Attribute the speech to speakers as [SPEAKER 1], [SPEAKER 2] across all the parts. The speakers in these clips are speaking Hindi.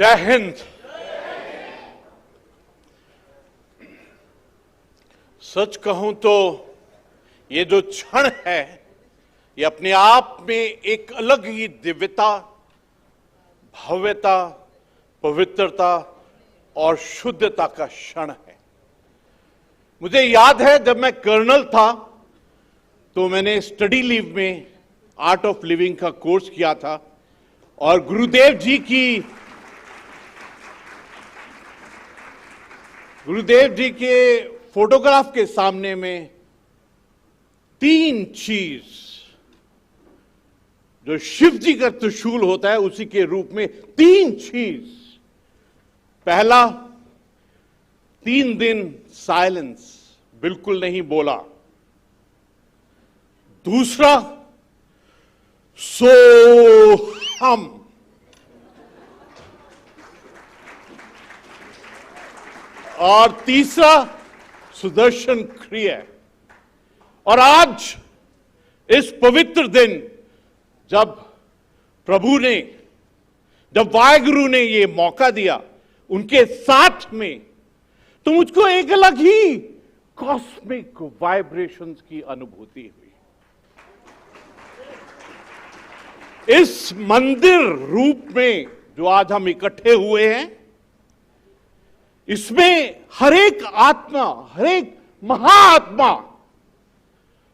[SPEAKER 1] जय हिंद। सच कहूं तो ये जो क्षण है ये अपने आप में एक अलग ही दिव्यता, भव्यता, पवित्रता और शुद्धता का क्षण है। मुझे याद है जब मैं कर्नल था तो मैंने स्टडी लीव में आर्ट ऑफ लिविंग का कोर्स किया था और गुरुदेव जी के फोटोग्राफ के सामने में तीन चीज, जो शिव जी का त्रिशूल होता है उसी के रूप में तीन चीज। पहला, 3 दिन साइलेंस, बिल्कुल नहीं बोला। दूसरा, सोहम। और तीसरा, सुदर्शन क्रिया। और आज इस पवित्र दिन जब वाहेगुरु ने ये मौका दिया उनके साथ में, तो मुझको एक अलग ही कॉस्मिक वाइब्रेशंस की अनुभूति हुई। इस मंदिर रूप में जो आज हम इकट्ठे हुए हैं, इसमें हर एक आत्मा, हर एक महाआत्मा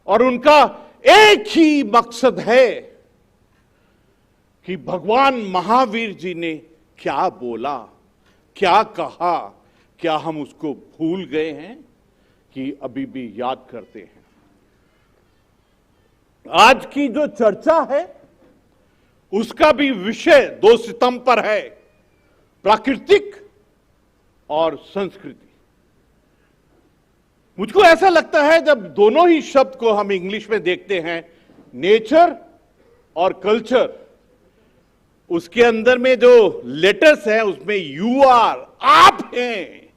[SPEAKER 1] और उनका एक ही मकसद है कि भगवान महावीर जी ने क्या बोला, क्या कहा, क्या हम उसको भूल गए हैं कि अभी भी याद करते हैं। आज की जो चर्चा है उसका भी विषय 2 सितंबर है, प्राकृतिक और संस्कृति। मुझको ऐसा लगता है जब दोनों ही शब्द को हम इंग्लिश में देखते हैं, नेचर और कल्चर, उसके अंदर में जो लेटर्स हैं उसमें यू आर, आप हैं,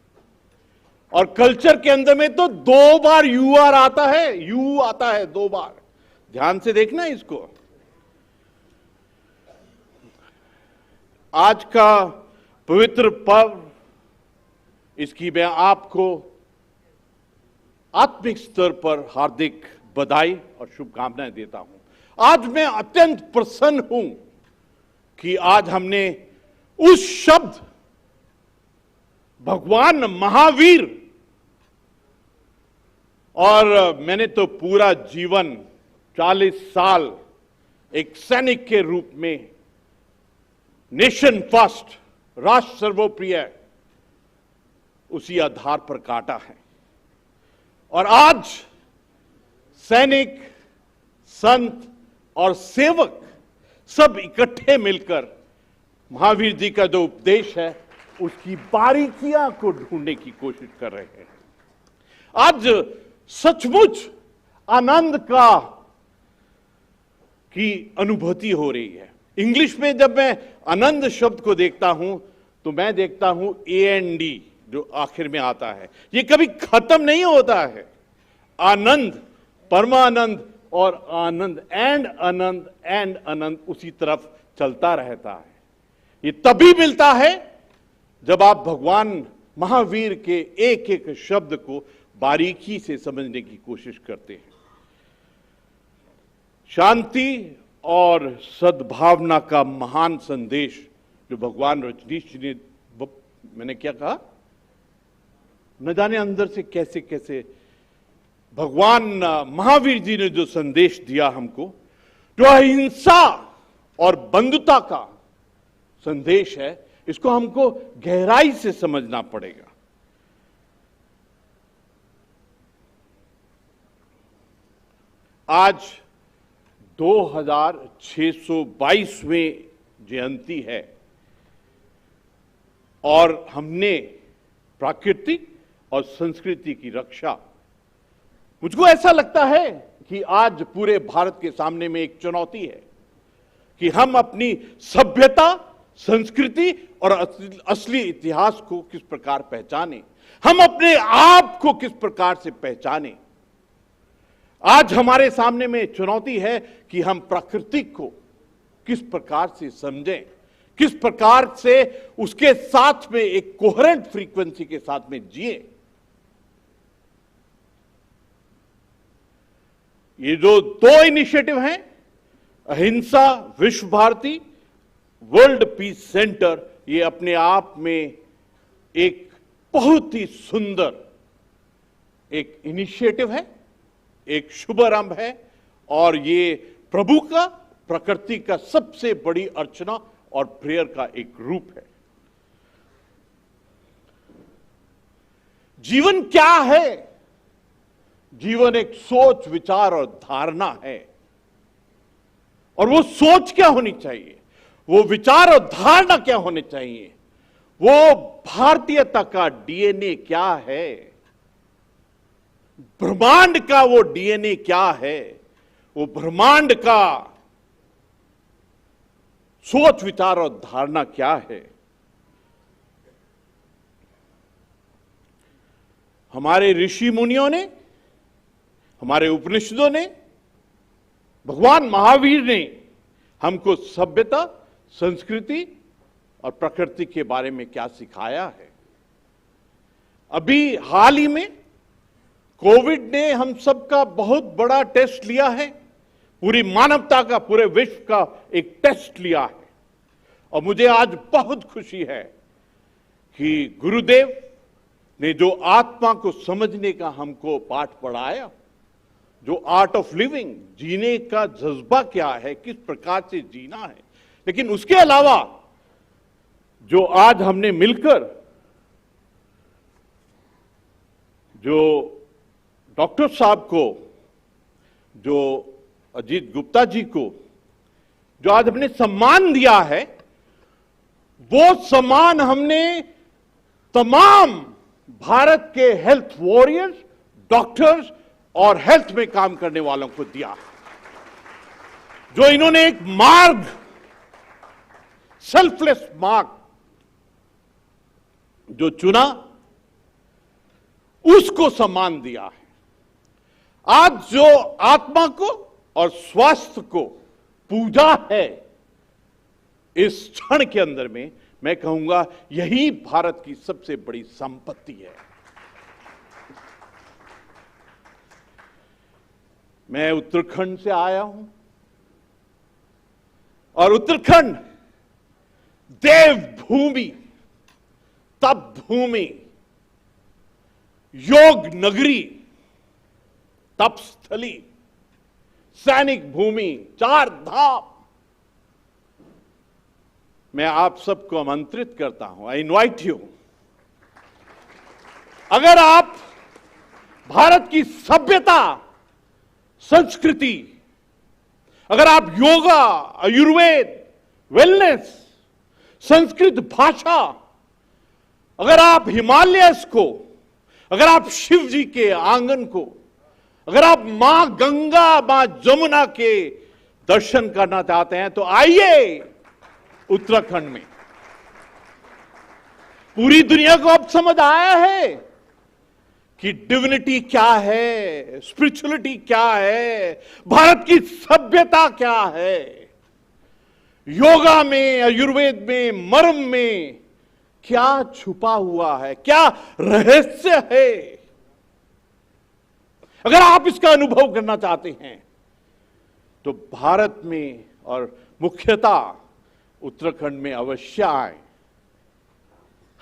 [SPEAKER 1] और कल्चर के अंदर में तो 2 बार यू आर आता है, यू आता है 2 बार। ध्यान से देखना इसको। आज का पवित्र पर्व, इसकी मैं आपको आत्मिक स्तर पर हार्दिक बधाई और शुभकामनाएं देता हूं। आज मैं अत्यंत प्रसन्न हूं कि आज हमने उस शब्द भगवान महावीर, और मैंने तो पूरा जीवन 40 साल एक सैनिक के रूप में नेशन फर्स्ट, राष्ट्र सर्वोप्रिय, उसी आधार पर काटा है। और आज सैनिक, संत और सेवक सब इकट्ठे मिलकर महावीर जी का जो उपदेश है उसकी बारीकियां को ढूंढने की कोशिश कर रहे हैं। आज सचमुच आनंद की अनुभूति हो रही है। इंग्लिश में जब मैं आनंद शब्द को देखता हूं तो मैं देखता हूं AND जो आखिर में आता है, ये कभी खत्म नहीं होता है। आनंद, परमानंद और आनंद, एंड आनंद उसी तरफ चलता रहता है। ये तभी मिलता है जब आप भगवान महावीर के एक एक शब्द को बारीकी से समझने की कोशिश करते हैं। शांति और सद्भावना का महान संदेश जो भगवान रजनीश जी ने, मैंने क्या कहा, न जाने अंदर से कैसे कैसे भगवान महावीर जी ने जो संदेश दिया हमको, जो अहिंसा और बंधुता का संदेश है, इसको हमको गहराई से समझना पड़ेगा। आज 2622वें जयंती है और हमने प्राकृतिक और संस्कृति की रक्षा, मुझको ऐसा लगता है कि आज पूरे भारत के सामने में एक चुनौती है कि हम अपनी सभ्यता, संस्कृति और असली इतिहास को किस प्रकार पहचानें, हम अपने आप को किस प्रकार से पहचानें। आज हमारे सामने में चुनौती है कि हम प्रकृति को किस प्रकार से समझें, किस प्रकार से उसके साथ में एक कोहेरेंट फ्रीक्वेंसी के साथ में जिए। ये जो दो इनिशिएटिव हैं, अहिंसा विश्व भारती, वर्ल्ड पीस सेंटर, ये अपने आप में एक बहुत ही सुंदर एक इनिशिएटिव है, एक शुभारंभ है, और ये प्रभु का, प्रकृति का सबसे बड़ी अर्चना और प्रेयर का एक रूप है। जीवन क्या है? जीवन एक सोच, विचार और धारणा है। और वो सोच क्या होनी चाहिए, वो विचार और धारणा क्या होने चाहिए, वो भारतीयता का डीएनए क्या है, ब्रह्मांड का वो डीएनए क्या है, वो ब्रह्मांड का सोच, विचार और धारणा क्या है। हमारे ऋषि मुनियों ने, हमारे उपनिषदों ने, भगवान महावीर ने हमको सभ्यता, संस्कृति और प्रकृति के बारे में क्या सिखाया है। अभी हाल ही में कोविड ने हम सबका बहुत बड़ा टेस्ट लिया है, पूरी मानवता का, पूरे विश्व का एक टेस्ट लिया है। और मुझे आज बहुत खुशी है कि गुरुदेव ने जो आत्मा को समझने का हमको पाठ पढ़ाया, जो आर्ट ऑफ लिविंग, जीने का जज्बा क्या है, किस प्रकार से जीना है, लेकिन उसके अलावा जो आज हमने मिलकर, जो डॉक्टर साहब को, जो अजीत गुप्ता जी को जो आज हमने सम्मान दिया है, वो सम्मान हमने तमाम भारत के हेल्थ वॉरियर्स, डॉक्टर्स और हेल्थ में काम करने वालों को दिया, जो इन्होंने एक मार्ग, सेल्फलेस मार्ग जो चुना, उसको सम्मान दिया है। आज जो आत्मा को और स्वास्थ्य को पूजा है, इस क्षण के अंदर में मैं कहूंगा यही भारत की सबसे बड़ी संपत्ति है। मैं उत्तराखंड से आया हूं, और उत्तराखंड देवभूमि, तप भूमि, योग नगरी, तपस्थली, सैनिक भूमि, चार धाम। मैं आप सबको आमंत्रित करता हूं, आई इनवाइट यू। अगर आप भारत की सभ्यता, संस्कृति, अगर आप योगा, आयुर्वेद, वेलनेस, संस्कृत भाषा, अगर आप हिमालयस को, अगर आप शिव जी के आंगन को, अगर आप मां गंगा, मां जमुना के दर्शन करना चाहते हैं, तो आइए उत्तराखंड में। पूरी दुनिया को अब समझ आया है कि डिविनिटी क्या है, स्पिरिचुअलिटी क्या है, भारत की सभ्यता क्या है, योगा में, आयुर्वेद में, मर्म में क्या छुपा हुआ है, क्या रहस्य है। अगर आप इसका अनुभव करना चाहते हैं तो भारत में और मुख्यतः उत्तराखंड में अवश्य आए।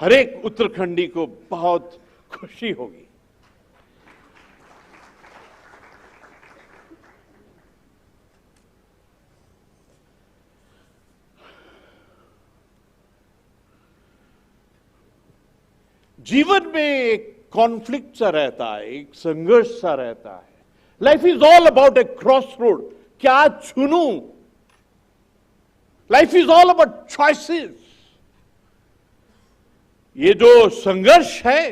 [SPEAKER 1] हर एक उत्तराखंडी को बहुत खुशी होगी। जीवन में एक कॉन्फ्लिक्ट सा रहता है, एक संघर्ष सा रहता है। Life is all about a cross road. क्या चुनूं? Life is all about choices. ये जो संघर्ष है,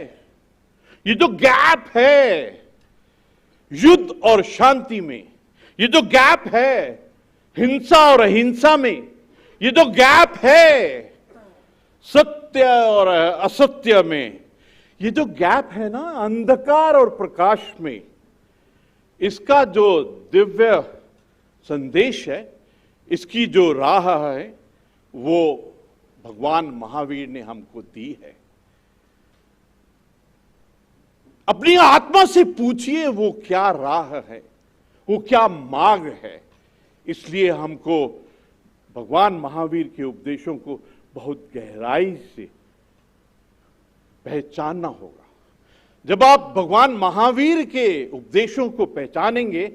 [SPEAKER 1] ये जो गैप है युद्ध और शांति में, ये जो गैप है हिंसा और अहिंसा में, ये जो गैप है सत्य और असत्य में, ये जो गैप है ना अंधकार और प्रकाश में, इसका जो दिव्य संदेश है, इसकी जो राह है, वो भगवान महावीर ने हमको दी है। अपनी आत्मा से पूछिए वो क्या राह है, वो क्या मार्ग है। इसलिए हमको भगवान महावीर के उपदेशों को बहुत गहराई से पहचानना होगा। जब आप भगवान महावीर के उपदेशों को पहचानेंगे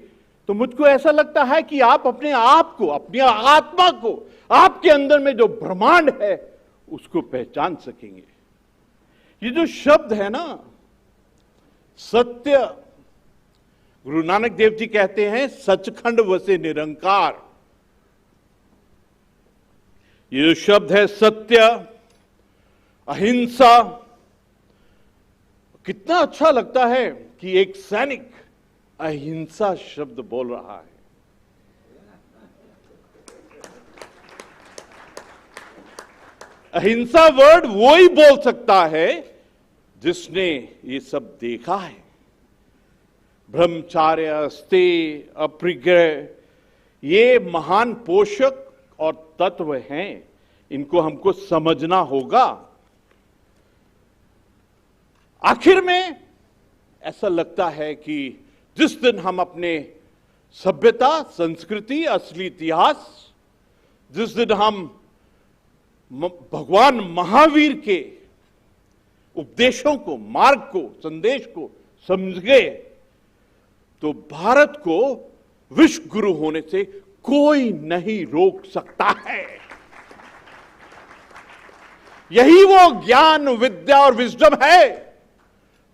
[SPEAKER 1] तो मुझको ऐसा लगता है कि आप अपने आप को, अपनी आत्मा को, आपके अंदर में जो ब्रह्मांड है उसको पहचान सकेंगे। ये जो शब्द है ना सत्य, गुरु नानक देव जी कहते हैं सचखंड वसे निरंकार। ये जो शब्द है सत्य, अहिंसा, कितना अच्छा लगता है कि एक सैनिक अहिंसा शब्द बोल रहा है। अहिंसा वर्ड वो ही बोल सकता है जिसने ये सब देखा है। ब्रह्मचार्य, अस्तेय, अपरिग्रह, ये महान पोषक और तत्व हैं, इनको हमको समझना होगा। आखिर में ऐसा लगता है कि जिस दिन हम अपने सभ्यता, संस्कृति, असली इतिहास, जिस दिन हम भगवान महावीर के उपदेशों को, मार्ग को, संदेश को समझ गए तो भारत को विश्व गुरु होने से कोई नहीं रोक सकता है। यही वो ज्ञान, विद्या और विजडम है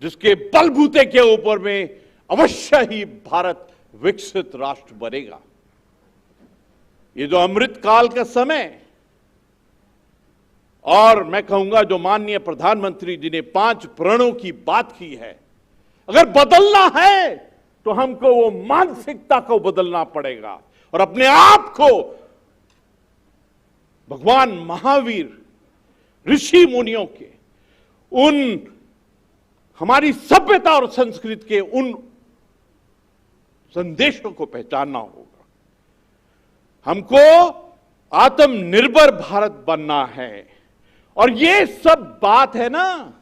[SPEAKER 1] जिसके बलबूते के ऊपर में अवश्य ही भारत विकसित राष्ट्र बनेगा। ये जो अमृत काल का समय, और मैं कहूंगा जो माननीय प्रधानमंत्री जी ने 5 प्रणों की बात की है, अगर बदलना है तो हमको वो मानसिकता को बदलना पड़ेगा और अपने आप को भगवान महावीर, ऋषि मुनियों के, उन हमारी सभ्यता और संस्कृति के उन संदेशों को पहचानना होगा। हमको आत्मनिर्भर भारत बनना है। और ये सब बात है ना,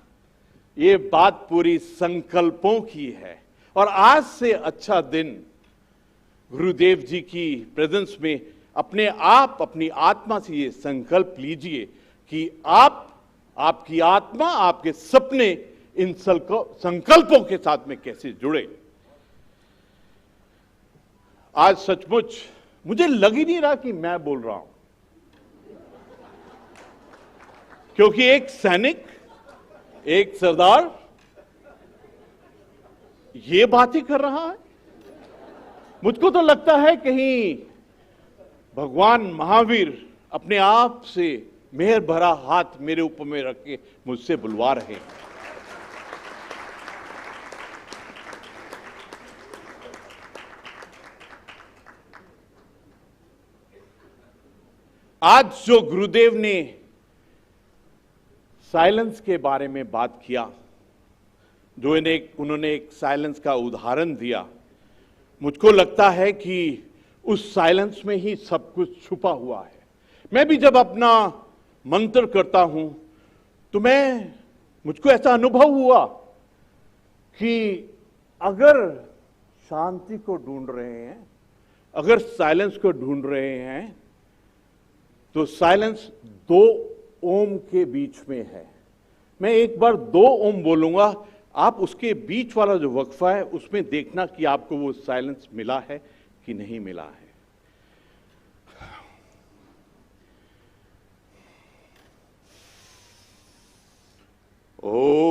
[SPEAKER 1] ये बात पूरी संकल्पों की है। और आज से अच्छा दिन गुरुदेव जी की प्रेजेंस में अपने आप, अपनी आत्मा से ये संकल्प लीजिए कि आप, आपकी आत्मा, आपके सपने इन संकल्पों के साथ में कैसे जुड़े। आज सचमुच मुझे लग ही नहीं रहा कि मैं बोल रहा हूं, क्योंकि एक सैनिक, एक सरदार ये बात ही कर रहा है। मुझको तो लगता है कहीं भगवान महावीर अपने आप से मेहर भरा हाथ मेरे ऊपर में रख के मुझसे बुलवा रहे हैं। आज जो गुरुदेव ने साइलेंस के बारे में बात किया, जो उन्होंने एक साइलेंस का उदाहरण दिया, मुझको लगता है कि उस साइलेंस में ही सब कुछ छुपा हुआ है। मैं भी जब अपना मंत्र करता हूं तो मुझको ऐसा अनुभव हुआ कि अगर शांति को ढूंढ रहे हैं, अगर साइलेंस को ढूंढ रहे हैं, तो साइलेंस 2 ओम के बीच में है। मैं एक बार 2 ओम बोलूंगा, आप उसके बीच वाला जो वक्फा है उसमें देखना कि आपको वो साइलेंस मिला है कि नहीं मिला है। ओम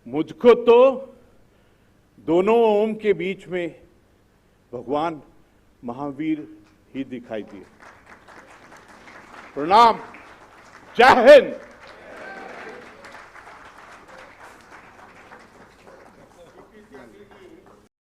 [SPEAKER 1] मुझको तो दोनों ओम के बीच में भगवान महावीर ही दिखाई दिए। प्रणाम, जय हिंद।